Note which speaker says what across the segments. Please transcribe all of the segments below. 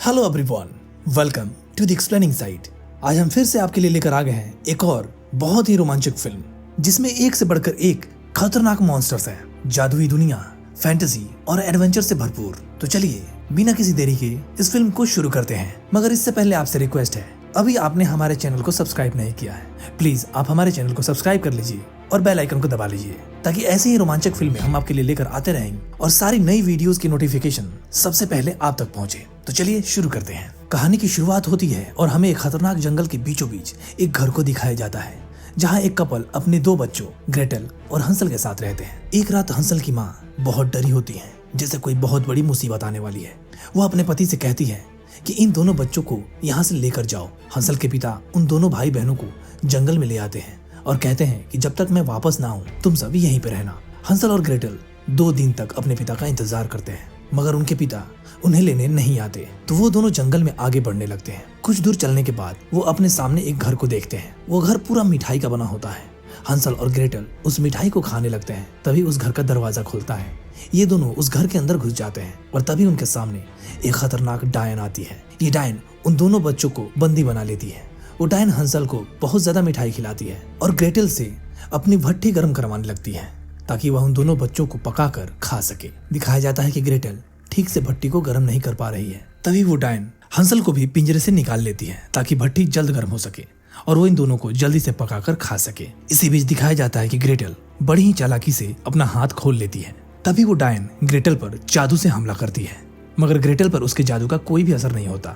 Speaker 1: Hello everyone, welcome to the explaining site. आज हम फिर से आपके लिए लेकर आ गए हैं एक और बहुत ही रोमांचक फिल्म, जिसमें एक से बढ़कर एक खतरनाक मॉन्स्टर्स हैं, जादुई दुनिया, फैंटेसी और एडवेंचर से भरपूर। तो चलिए बिना किसी देरी के इस फिल्म को शुरू करते हैं। मगर इससे पहले आपसे रिक्वेस्ट है, अभी आपने हमारे चैनल को सब्सक्राइब नहीं किया है, प्लीज आप हमारे चैनल को सब्सक्राइब कर लीजिए और बेल आइकन को दबा लीजिए, ताकि ऐसी ही रोमांचक फिल्में हम आपके लिए लेकर आते रहेंगे और सारी नई वीडियोस की नोटिफिकेशन सबसे पहले आप तक पहुंचे। तो चलिए शुरू करते हैं। कहानी की शुरुआत होती है और हमें एक खतरनाक जंगल के बीचों बीच एक घर को दिखाया जाता है, जहाँ एक कपल अपने दो बच्चों ग्रेटल और हंसल के साथ रहते हैं। एक रात हंसल की माँ बहुत डरी होती है, जैसे कोई बहुत बड़ी मुसीबत आने वाली है। वो अपने पति से कहती है कि इन दोनों बच्चों को यहाँ से लेकर जाओ। हंसल के पिता उन दोनों भाई बहनों को जंगल में ले आते हैं और कहते हैं कि जब तक मैं वापस ना आऊं तुम सभी यहीं पे रहना। हंसल और ग्रेटल 2 दिन तक अपने पिता का इंतजार करते हैं, मगर उनके पिता उन्हें लेने नहीं आते। तो वो दोनों जंगल में आगे बढ़ने लगते हैं। कुछ दूर चलने के बाद वो अपने सामने एक घर को देखते हैं। वो घर पूरा मिठाई का बना होता है। हंसल और ग्रेटल उस मिठाई को खाने लगते हैं। तभी उस घर का दरवाजा खुलता है। ये दोनों उस घर के अंदर घुस जाते हैं और तभी उनके सामने एक खतरनाक डायन आती है। ये डायन उन दोनों बच्चों को बंदी बना लेती है। वो डायन हंसल को बहुत ज्यादा मिठाई खिलाती है और ग्रेटल से अपनी भट्टी गर्म करवाने लगती है, ताकि वह उन दोनों बच्चों को पकाकर खा सके। दिखाया जाता है कि ग्रेटल ठीक से भट्टी को गर्म नहीं कर पा रही है। तभी वो डायन हंसल को भी पिंजरे से निकाल लेती है, ताकि भट्टी जल्द गर्म हो सके और वो इन दोनों को जल्दी से पकाकर खा सके। इसी बीच दिखाया जाता है कि ग्रेटल बड़ी ही चालाकी से अपना हाथ खोल लेती है। तभी वो डायन ग्रेटल पर जादू से हमला करती है, मगर ग्रेटल पर उसके जादू का कोई भी असर नहीं होता।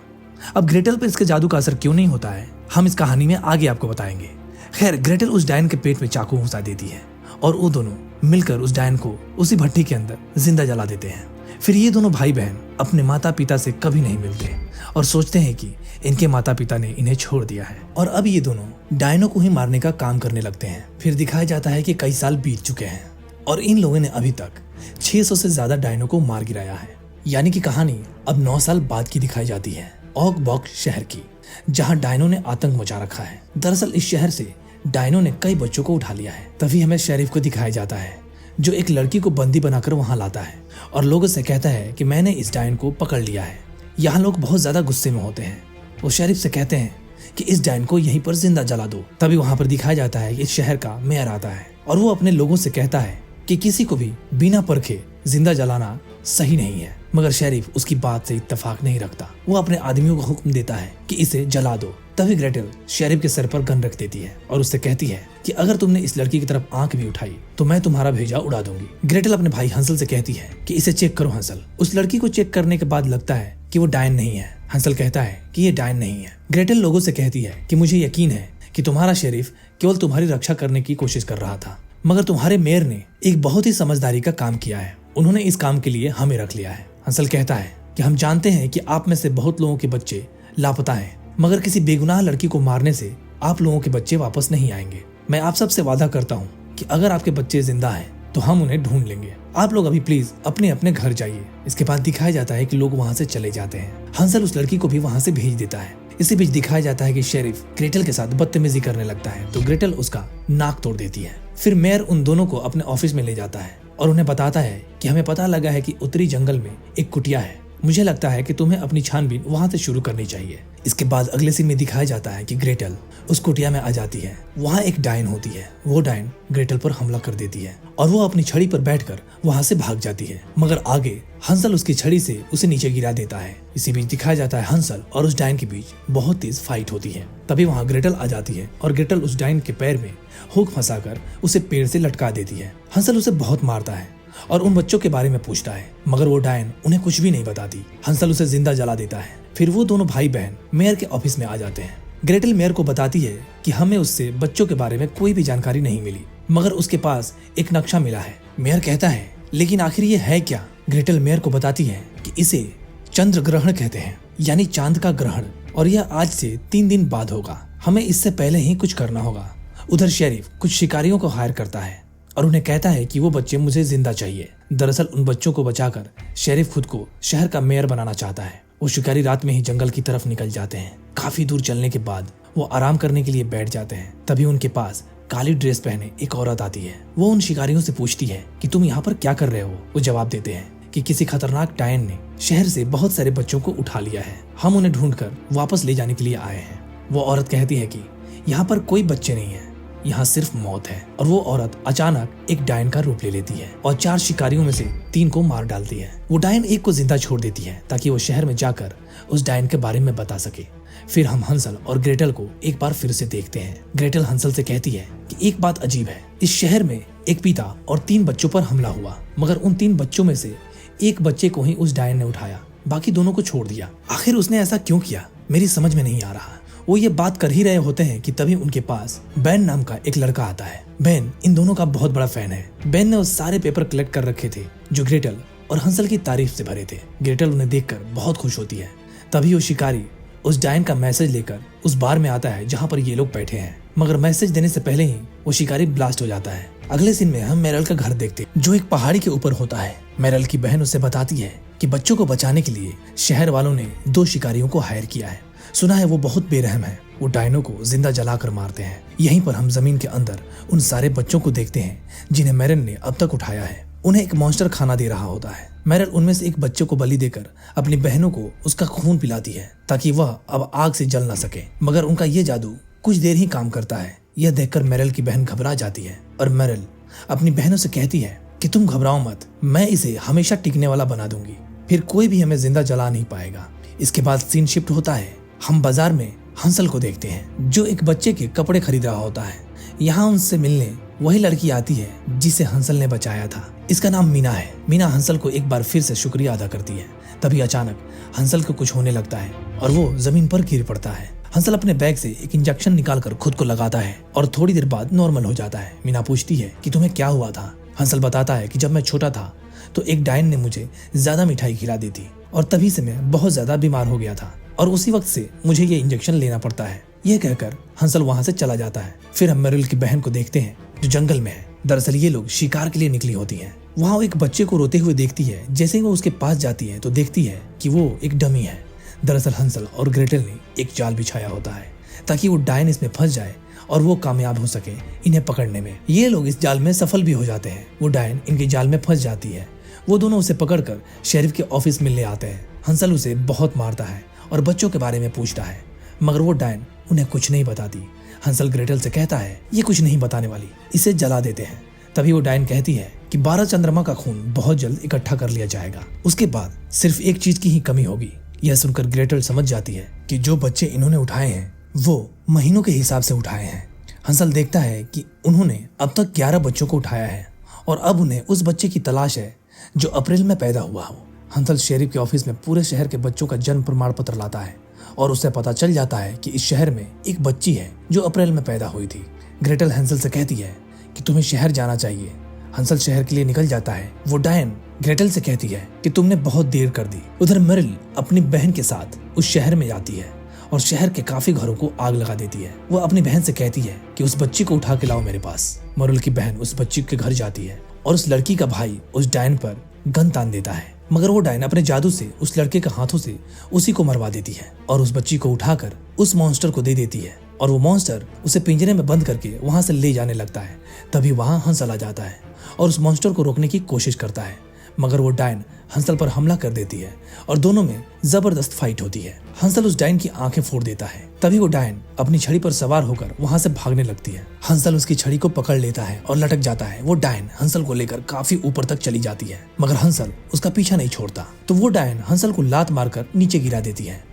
Speaker 1: अब ग्रेटल पर इसके जादू का असर क्यों नहीं होता है, हम इस कहानी में आगे आपको बताएंगे। खैर, ग्रेटल उस डायन के पेट में चाकू घुसा देती है और वो दोनों मिलकर उस डायन को उसी भट्टी के अंदर जिंदा जला देते हैं। फिर ये दोनों भाई बहन अपने माता पिता से कभी नहीं मिलते और सोचते हैं कि इनके माता पिता ने इन्हें छोड़ दिया है, और अब ये दोनों डायनों को ही मारने का काम करने लगते हैं। फिर दिखाया जाता है कि कई साल बीत चुके हैं और इन लोगों ने अभी तक 600 से ज्यादा डायनों को मार गिराया है। यानी कि कहानी अब 9 साल बाद की दिखाई जाती है, ओक बॉक शहर की, जहां डायनों ने आतंक मचा रखा है। दरअसल इस शहर से डायनों ने कई बच्चों को उठा लिया है। तभी हमें शेरिफ को दिखाया जाता है, जो एक लड़की को बंदी बनाकर वहां लाता है और लोगों से कहता है कि मैंने इस डायन को पकड़ लिया है। यहाँ लोग बहुत ज्यादा गुस्से में होते हैं। वो शेरिफ से कहते हैं कि इस डायन को यहीं पर जिंदा जला दो। तभी वहां पर दिखाया जाता है कि इस शहर का मेयर आता है और वो अपने लोगों से कहता है कि किसी को भी बिना परखे जिंदा जलाना सही नहीं है, मगर शेरिफ उसकी बात से इत्तेफाक नहीं रखता। वो अपने आदमियों को हुक्म देता है कि इसे जला दो। तभी ग्रेटल शेरिफ के सर पर गन रख देती है और उससे कहती है कि अगर तुमने इस लड़की की तरफ आंख भी उठाई तो मैं तुम्हारा भेजा उड़ा दूंगी। ग्रेटल अपने भाई हंसल से कहती है कि इसे चेक करो हंसल। उस लड़की को चेक करने के बाद लगता है कि वो डायन नहीं है। हंसल कहता है कि ये डायन नहीं है। ग्रेटल लोगों से कहती है कि मुझे यकीन है कि तुम्हारा शेरिफ केवल तुम्हारी रक्षा करने की कोशिश कर रहा था, मगर तुम्हारे मेयर ने एक बहुत ही समझदारी का काम किया है। उन्होंने इस काम के लिए हमें रख लिया है। हंसल कहता है कि हम जानते हैं कि आप में से बहुत लोगों के बच्चे लापता हैं, मगर किसी बेगुनाह लड़की को मारने से आप लोगों के बच्चे वापस नहीं आएंगे। मैं आप सबसे वादा करता हूँ कि अगर आपके बच्चे जिंदा हैं तो हम उन्हें ढूंढ लेंगे। आप लोग अभी प्लीज अपने अपने घर जाइए। इसके बाद दिखाया जाता है कि लोग वहाँ से चले जाते हैं। हंसल उस लड़की को भी वहाँ से भेज देता है। इसी बीच दिखाया जाता है कि शेरिफ ग्रेटल के साथ बदतमीजी करने लगता है, तो ग्रेटल उसका नाक तोड़ देती है। फिर मेयर उन दोनों को अपने ऑफिस में ले जाता है और उन्हें बताता है कि हमें पता लगा है कि उत्तरी जंगल में एक कुटिया है। मुझे लगता है कि तुम्हें अपनी छानबीन वहां से शुरू करनी चाहिए। इसके बाद अगले सीन में दिखाया जाता है कि ग्रेटल उस कुटिया में आ जाती है। वहाँ एक डायन होती है। वो डायन ग्रेटल पर हमला कर देती है और वो अपनी छड़ी पर बैठकर वहां से भाग जाती है, मगर आगे हंसल उसकी छड़ी से उसे नीचे गिरा देता है। इसी बीच दिखाया जाता है हंसल और उस डायन के बीच बहुत तेज फाइट होती है। तभी वहाँ ग्रेटल आ जाती है और ग्रेटल उस डायन के पैर में हुक फंसाकर उसे पेड़ से लटका देती है। हंसल उसे बहुत मारता है और उन बच्चों के बारे में पूछता है, मगर वो डायन उन्हें कुछ भी नहीं बताती। हंसल उसे जिंदा जला देता है। फिर वो दोनों भाई बहन मेयर के ऑफिस में आ जाते हैं। ग्रेटल मेयर को बताती है कि हमें उससे बच्चों के बारे में कोई भी जानकारी नहीं मिली, मगर उसके पास एक नक्शा मिला है। मेयर कहता है लेकिन आखिर ये है क्या? ग्रेटल मेयर को बताती है कि इसे चंद्र ग्रहण कहते हैं, यानी चांद का ग्रहण, और यह आज से 3 दिन बाद होगा। हमें इससे पहले ही कुछ करना होगा। उधर शेरिफ कुछ शिकारियों को हायर करता है और उन्हें कहता है कि वो बच्चे मुझे जिंदा चाहिए। दरअसल उन बच्चों को बचाकर शेरिफ खुद को शहर का मेयर बनाना चाहता है। वो शिकारी रात में ही जंगल की तरफ निकल जाते हैं। काफी दूर चलने के बाद वो आराम करने के लिए बैठ जाते हैं। तभी उनके पास काली ड्रेस पहने एक औरत आती है। वो उन शिकारियों से पूछती है कि तुम यहाँ पर क्या कर रहे हो? वो जवाब देते हैं कि किसी खतरनाक डायन ने शहर से बहुत सारे बच्चों को उठा लिया है। हम उन्हें ढूंढकर वापस ले जाने के लिए आए हैं। वो औरत कहती है कि यहाँ पर कोई बच्चे नहीं है, यहाँ सिर्फ मौत है। और वो औरत अचानक एक डायन का रूप ले लेती है और 4 शिकारियों में से 3 को मार डालती है। वो डायन एक को जिंदा छोड़ देती है ताकि वो शहर में जाकर उस डायन के बारे में बता सके। फिर हम हंसल और ग्रेटल को एक बार फिर से देखते हैं। ग्रेटल हंसल से कहती है कि एक बात अजीब है, इस शहर में एक पिता और 3 बच्चों पर हमला हुआ, मगर उन 3 बच्चों में से एक बच्चे को ही उस डायन ने उठाया, बाकी दोनों को छोड़ दिया। आखिर उसने ऐसा क्यों किया, मेरी समझ में नहीं आ रहा। वो ये बात कर ही रहे होते हैं कि तभी उनके पास बेन नाम का एक लड़का आता है। बेन इन दोनों का बहुत बड़ा फैन है। बेन ने उस सारे पेपर कलेक्ट कर रखे थे जो ग्रेटल और हंसल की तारीफ से भरे थे। ग्रेटल उन्हें देखकर बहुत खुश होती है। तभी वो शिकारी उस डायन का मैसेज लेकर उस बार में आता है जहाँ पर ये लोग बैठे हैं, मगर मैसेज देने से पहले ही वो शिकारी ब्लास्ट हो जाता है। अगले सीन में हम मेरल का घर देखते हैं जो एक पहाड़ी के ऊपर होता है। मेरल की बहन उसे बताती है कि बच्चों को बचाने के लिए शहर वालों ने 2 शिकारियों को हायर किया है। सुना है वो बहुत बेरहम है, वो डायनों को जिंदा जलाकर मारते हैं। यहीं पर हम जमीन के अंदर उन सारे बच्चों को देखते हैं जिन्हें मेरल ने अब तक उठाया है। उन्हें एक मॉन्स्टर खाना दे रहा होता है। मेरल उनमें से एक बच्चे को बलि देकर अपनी बहनों को उसका खून पिलाती है ताकि वह अब आग से जल न सके, मगर उनका ये जादू कुछ देर ही काम करता है। यह देखकर मेरल की बहन घबरा जाती है और मेरल अपनी बहनों से कहती है कि तुम घबराओ मत, मैं इसे हमेशा टिकने वाला बना दूंगी, फिर कोई भी हमें जिंदा जला नहीं पाएगा। इसके बाद सीन शिफ्ट होता है। हम बाजार में हंसल को देखते हैं जो एक बच्चे के कपड़े खरीद रहा होता है। यहाँ उनसे मिलने वही लड़की आती है जिसे हंसल ने बचाया था। इसका नाम मीना है। मीना हंसल को एक बार फिर से शुक्रिया अदा करती है। तभी अचानक हंसल को कुछ होने लगता है और वो जमीन पर गिर पड़ता है। हंसल अपने बैग से एक इंजेक्शन निकालकर खुद को लगाता है और थोड़ी देर बाद नॉर्मल हो जाता है। मीना पूछती है कि तुम्हें क्या हुआ था। हंसल बताता है कि जब मैं छोटा था तो एक डायन ने मुझे ज्यादा मिठाई खिला दी थी और तभी से मैं बहुत ज्यादा बीमार हो गया था और उसी वक्त से मुझे ये इंजेक्शन लेना पड़ता है। यह कहकर हंसल वहां से चला जाता है। फिर हम मेरिल की बहन को देखते हैं जो जंगल में है। दरअसल ये लोग शिकार के लिए निकली होती हैं। वहाँ वो एक बच्चे को रोते हुए देखती है। जैसे ही वो उसके पास जाती है तो देखती है कि वो एक डमी है। दरअसल हंसल और ग्रेटल ने एक जाल बिछाया होता है ताकि वो डायन इसमें फंस जाए और वो कामयाब हो सके इन्हें पकड़ने में। ये लोग इस जाल में सफल भी हो जाते हैं। वो डायन इनके जाल में फंस जाती है। वो दोनों उसे पकड़कर शेरिफ के ऑफिस मिलने आते हैं। हंसल उसे बहुत मारता है और बच्चों के बारे में पूछता है, मगर वो डायन उन्हें कुछ नहीं बताती। हंसल ग्रेटल से कहता है ये कुछ नहीं बताने वाली, इसे जला देते हैं। तभी वो डायन कहती है कि 12 चंद्रमा का खून बहुत जल्द इकट्ठा कर लिया जाएगा, उसके बाद सिर्फ एक चीज की ही कमी होगी। यह सुनकर ग्रेटल समझ जाती है कि जो बच्चे इन्होंने उठाए हैं वो महीनों के हिसाब से उठाए हैं। हंसल देखता है कि उन्होंने अब तक 11 बच्चों को उठाया है और अब उन्हें उस बच्चे की तलाश है जो अप्रैल में पैदा हुआ हो। हंसल शेरिफ के ऑफिस में पूरे शहर के बच्चों का जन्म प्रमाण पत्र लाता है और उसे पता चल जाता है कि इस शहर में एक बच्ची है जो अप्रैल में पैदा हुई थी। ग्रेटल हंसल से कहती है कि तुम्हें शहर जाना चाहिए। हंसल शहर के लिए निकल जाता है। वो डायन ग्रेटल से कहती है कि तुमने बहुत देर कर दी। उधर मेरिल अपनी बहन के साथ उस शहर में जाती है और शहर के काफी घरों को आग लगा देती है। वो अपनी बहन से कहती है कि उस बच्ची को उठा के लाओ मेरे पास। मेरिल की बहन उस बच्ची के घर जाती है और उस लड़की का भाई उस डायन पर गन तान देता है, मगर वो डायन अपने जादू से उस लड़के के हाथों से उसी को मरवा देती है और उस बच्ची को उठाकर उस मॉन्स्टर को दे देती है और वो मॉन्स्टर उसे पिंजरे में बंद करके वहां से ले जाने लगता है। तभी वहां हंसल आ जाता है और उस मॉन्स्टर को रोकने की कोशिश करता है, मगर वो डायन हंसल पर हमला कर देती है और दोनों में जबरदस्त फाइट होती है। हंसल उस डायन की आंखें फोड़ देता है। तभी वो डायन अपनी छड़ी पर सवार होकर वहां से भागने लगती है। हंसल उसकी छड़ी को पकड़ लेता है और लटक जाता है। वो डायन हंसल को लेकर काफी ऊपर तक चली जाती है, मगर हंसल उसका पीछा नहीं छोड़ता। तो वो डायन हंसल को लात मारकर नीचे गिरा देती है।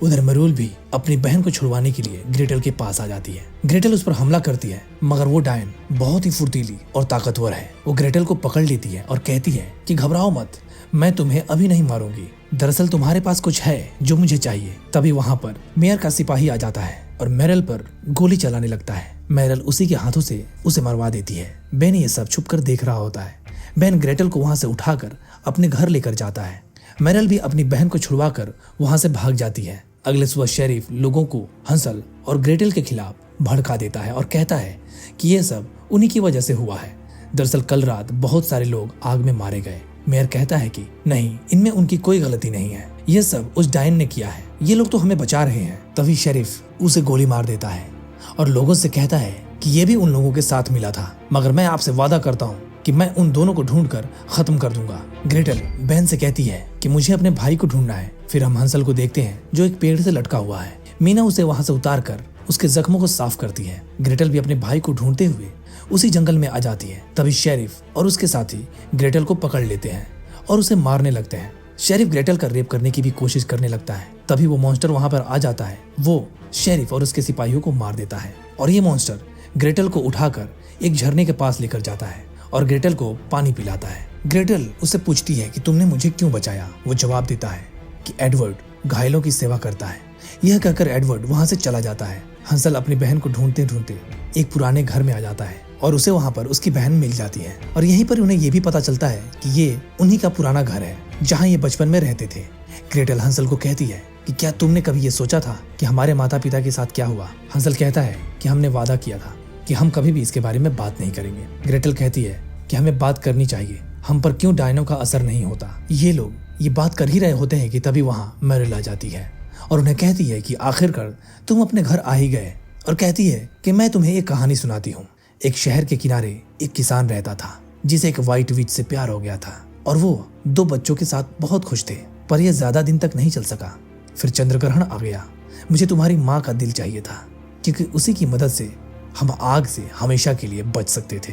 Speaker 1: उधर मेरिल भी अपनी बहन को छुड़वाने के लिए ग्रेटल के पास आ जाती है। ग्रेटल उस पर हमला करती है, मगर वो डायन बहुत ही फुर्तीली और ताकतवर है। वो ग्रेटल को पकड़ लेती है और कहती है कि घबराओ मत, मैं तुम्हें अभी नहीं मारूंगी। दरअसल तुम्हारे पास कुछ है जो मुझे चाहिए। तभी वहाँ पर मेयर का सिपाही आ जाता है और मेरिल पर गोली चलाने लगता है। मेरिल उसी के हाथों से उसे मरवा देती है। बेन ये सब छुप कर देख रहा होता है। बेन ग्रेटल को वहां से उठाकर अपने घर लेकर जाता है। मेरिल भी अपनी बहन को छुड़वाकर वहां से भाग जाती है। अगले सुबह शेरिफ लोगों को हंसल और ग्रेटल के खिलाफ भड़का देता है और कहता है कि यह सब उन्हीं की वजह से हुआ है। दरअसल कल रात बहुत सारे लोग आग में मारे गए। मेयर कहता है कि नहीं, इनमें उनकी कोई गलती नहीं है, यह सब उस डायन ने किया है, ये लोग तो हमें बचा रहे हैं। तभी शेरिफ उसे गोली मार देता है और लोगों से कहता है कि यह भी उन लोगों के साथ मिला था, मगर मैं आपसे वादा करता हूँ कि कि मैं उन दोनों को ढूंढकर खत्म कर दूंगा। ग्रेटल बेन से कहती है कि मुझे अपने भाई को ढूंढना है। फिर हम हंसल को देखते हैं जो एक पेड़ से लटका हुआ है। मीना उसे वहां से उतार कर उसके जख्मों को साफ करती है। ग्रेटल भी अपने भाई को ढूंढते हुए उसी जंगल में आ जाती है। तभी शेरिफ और उसके साथी ग्रेटल को पकड़ लेते हैं और उसे मारने लगते हैं। शेरिफ ग्रेटल का रेप करने की भी कोशिश करने लगता है। तभी वो मॉन्स्टर वहां पर आ जाता है। वो शेरिफ और उसके सिपाहियों को मार देता है और ये मॉन्स्टर ग्रेटल को उठाकर एक झरने के पास लेकर जाता है और ग्रेटल को पानी पिलाता है। ग्रेटल उससे पूछती है कि तुमने मुझे क्यों बचाया। वो जवाब देता है कि एडवर्ड घायलों की सेवा करता है। यह कहकर एडवर्ड वहां से चला जाता है। हंसल अपनी बहन को ढूंढते ढूंढते एक पुराने घर में आ जाता है और उसे वहां पर उसकी बहन मिल जाती है और यहीं पर उन्हें यह भी पता चलता है कि ये उन्हीं का पुराना घर है जहां ये बचपन में रहते थे। ग्रेटल हंसल को कहती है कि क्या तुमने कभी ये सोचा था कि हमारे माता पिता के साथ क्या हुआ। हंसल कहता है कि हमने वादा किया था कि हम कभी भी इसके बारे में बात नहीं करेंगे। ग्रेटल कहती है कि हमें बात करनी चाहिए, हम पर क्यों डायनो का असर नहीं होता। ये लोग ये बात कर ही रहे होते हैं कि तभी वहां मैरिल आ जाती है और उन्हें कहती है कि आखिरकार तुम अपने घर आ ही गए और कहती है कि मैं तुम्हें एक कहानी सुनाती हूँ। एक शहर के किनारे एक किसान रहता था जिसे एक व्हाइट विच से प्यार हो गया था और वो 2 बच्चों के साथ बहुत खुश थे। पर यह ज्यादा दिन तक नहीं चल सका। फिर चंद्रग्रहण आ गया। मुझे तुम्हारी माँ का दिल चाहिए था क्योंकि उसी की मदद से हम आग से हमेशा के लिए बच सकते थे।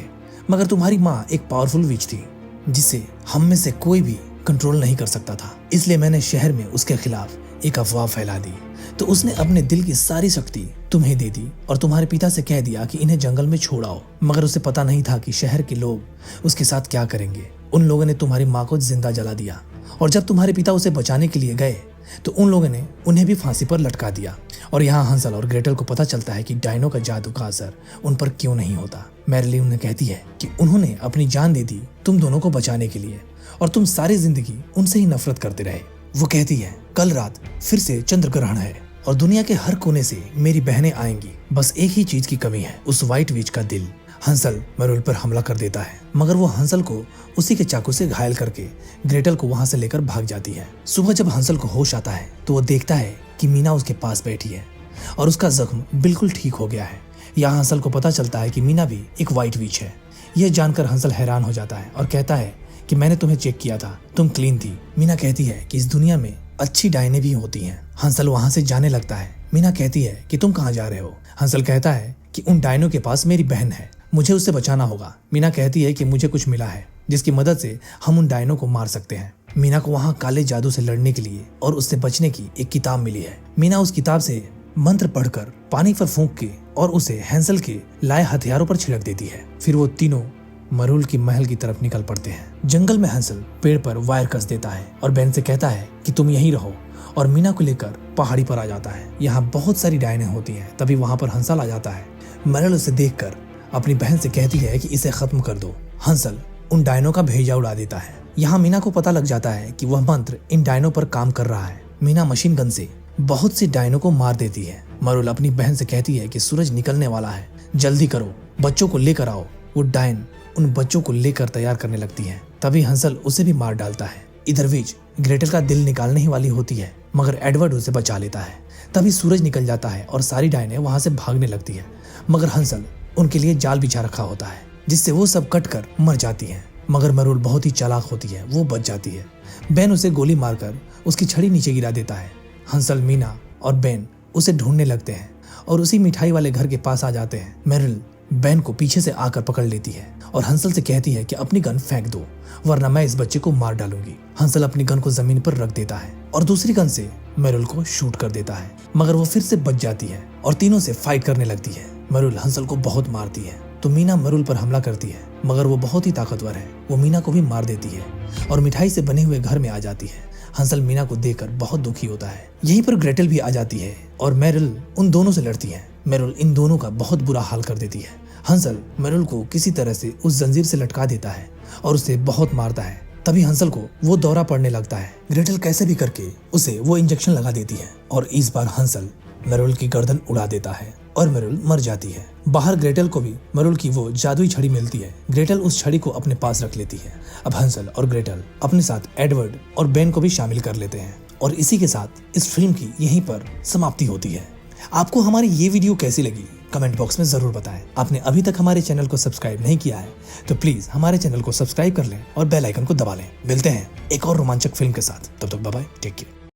Speaker 1: मगर तुम्हारी माँ एक पावरफुल विच थी जिसे हम में से कोई भी कंट्रोल नहीं कर सकता था। इसलिए मैंने शहर में उसके खिलाफ एक अफवाह फैला दी। तो उसने अपने दिल की सारी शक्ति तुम्हें दे दी और तुम्हारे पिता से कह दिया कि इन्हें जंगल में छोड़ाओ। मगर उसे पता नहीं था कि शहर के लोग उसके साथ क्या करेंगे। उन लोगों ने तुम्हारी माँ को जिंदा जला दिया और जब तुम्हारे पिता उसे बचाने के लिए गए तो उन लोगों ने उन्हें भी फांसी पर लटका दिया। और यहाँ हंसल और ग्रेटल को पता चलता है कि डायनो का जादू का असर उन पर क्यों नहीं होता। मैरिली उन्हें कहती है कि उन्होंने अपनी जान दे दी तुम दोनों को बचाने के लिए और तुम सारी जिंदगी उनसे ही नफरत करते रहे। वो कहती है कल रात फिर से चंद्रग्रहण है और दुनिया के हर कोने से मेरी बहनें आएंगी। बस एक ही चीज की कमी है, उस व्हाइट विच का दिल। हंसल मैरिल पर हमला कर देता है मगर वो हंसल को उसी के चाकू से घायल करके ग्रेटल को वहां से लेकर भाग जाती है। सुबह जब हंसल को होश आता है तो वो देखता है कि मीना उसके पास बैठी है और उसका जख्म बिल्कुल ठीक हो गया है। यहाँ हंसल को पता चलता है कि मीना भी एक व्हाइट विच है। यह जानकर हंसल हैरान हो जाता है और कहता है कि मैंने तुम्हें चेक किया था, तुम क्लीन थी। मीना कहती है कि इस दुनिया में अच्छी डायने भी होती हैं। हंसल वहां से जाने लगता है। मीना कहती है कि तुम कहाँ जा रहे हो। हंसल कहता है कि उन डायनों के पास मेरी बहन है, मुझे उससे बचाना होगा। मीना कहती है कि मुझे कुछ मिला है जिसकी मदद से हम उन डायनों को मार सकते हैं। मीना को वहां काले जादू से लड़ने के लिए और उससे बचने की एक किताब मिली है। मीना उस किताब से मंत्र पढ़कर पानी पर फूंक के और उसे हैंसल के लाए हथियारों पर छिड़क देती है। फिर वो तीनों मरूल की महल की तरफ निकल पड़ते हैं। जंगल में हंसल पेड़ पर वायर कस देता है और बेन से कहता है कि तुम यहीं रहो और मीना को लेकर पहाड़ी पर आ जाता है। यहाँ बहुत सारी डायने होती हैं। तभी वहां पर हंसल आ जाता है। मैरिल उसे देखकर अपनी बहन से कहती है कि इसे खत्म कर दो। हंसल उन डायनों का भेजा उड़ा देता है। यहाँ मीना को पता लग जाता है कि वह मंत्र इन डायनों पर काम कर रहा है। मीना मशीन गन से बहुत सी डायनों को मार देती है। मैरिल अपनी बहन से कहती है कि सूरज निकलने वाला है, जल्दी करो, बच्चों को लेकर आओ। वो डायन उन बच्चों को लेकर तैयार करने लगती है। तभी हंसल उसे भी मार डालता है। इधर विच ग्रेटल का दिल निकालने ही वाली होती है मगर एडवर्ड उसे बचा लेता है। तभी सूरज निकल जाता है और सारी डायने वहां से भागने लगती है मगर हंसल उनके लिए जाल बिछा रखा होता है जिससे वो सब कटकर मर जाती हैं। मगर मैरिल बहुत ही चालाक होती है, वो बच जाती है। बेन उसे गोली मारकर उसकी छड़ी नीचे गिरा देता है। हंसल, मीना और बेन उसे ढूंढने लगते हैं और उसी मिठाई वाले घर के पास आ जाते हैं। मैरिल बेन को पीछे से आकर पकड़ लेती है और हंसल से कहती है कि अपनी गन फेंक दो वरना मैं इस बच्चे को मार डालूंगी। हंसल अपनी गन को जमीन पर रख देता है और दूसरी गन से मैरिल को शूट कर देता है मगर वो फिर से बच जाती है और तीनों से फाइट करने लगती है। मैरिल हंसल को बहुत मारती है तो मीना मैरिल पर हमला करती है मगर वो बहुत ही ताकतवर है। वो मीना को भी मार देती है और मिठाई से बने हुए घर में आ जाती है। हंसल मीना को देखकर बहुत दुखी होता है। यहीं पर ग्रेटल भी आ जाती है और मैरिल उन दोनों से लड़ती है। मैरिल इन दोनों का बहुत बुरा हाल कर देती है। हंसल मैरिल को किसी तरह से उस जंजीर से लटका देता है और उसे बहुत मारता है। तभी हंसल को वो दौरा पड़ने लगता है। ग्रेटल कैसे भी करके उसे वो इंजेक्शन लगा देती है और इस बार हंसल मैरिल की गर्दन उड़ा देता है और मैरिल मर जाती है। बाहर ग्रेटल को भी मैरिल की वो जादुई छड़ी मिलती है। ग्रेटल उस छड़ी को अपने पास रख लेती है। अब हंसल और ग्रेटल अपने साथ एडवर्ड और बेन को भी शामिल कर लेते हैं और इसी के साथ इस फिल्म की यहीं पर समाप्ति होती है। आपको हमारी ये वीडियो कैसी लगी कमेंट बॉक्स में जरूर बताएं। आपने अभी तक हमारे चैनल को सब्सक्राइब नहीं किया है तो प्लीज हमारे चैनल को सब्सक्राइब कर लें और बेल आइकन को दबा लें। मिलते हैं एक और रोमांचक फिल्म के साथ, तब तक बाय बाय, टेक केयर।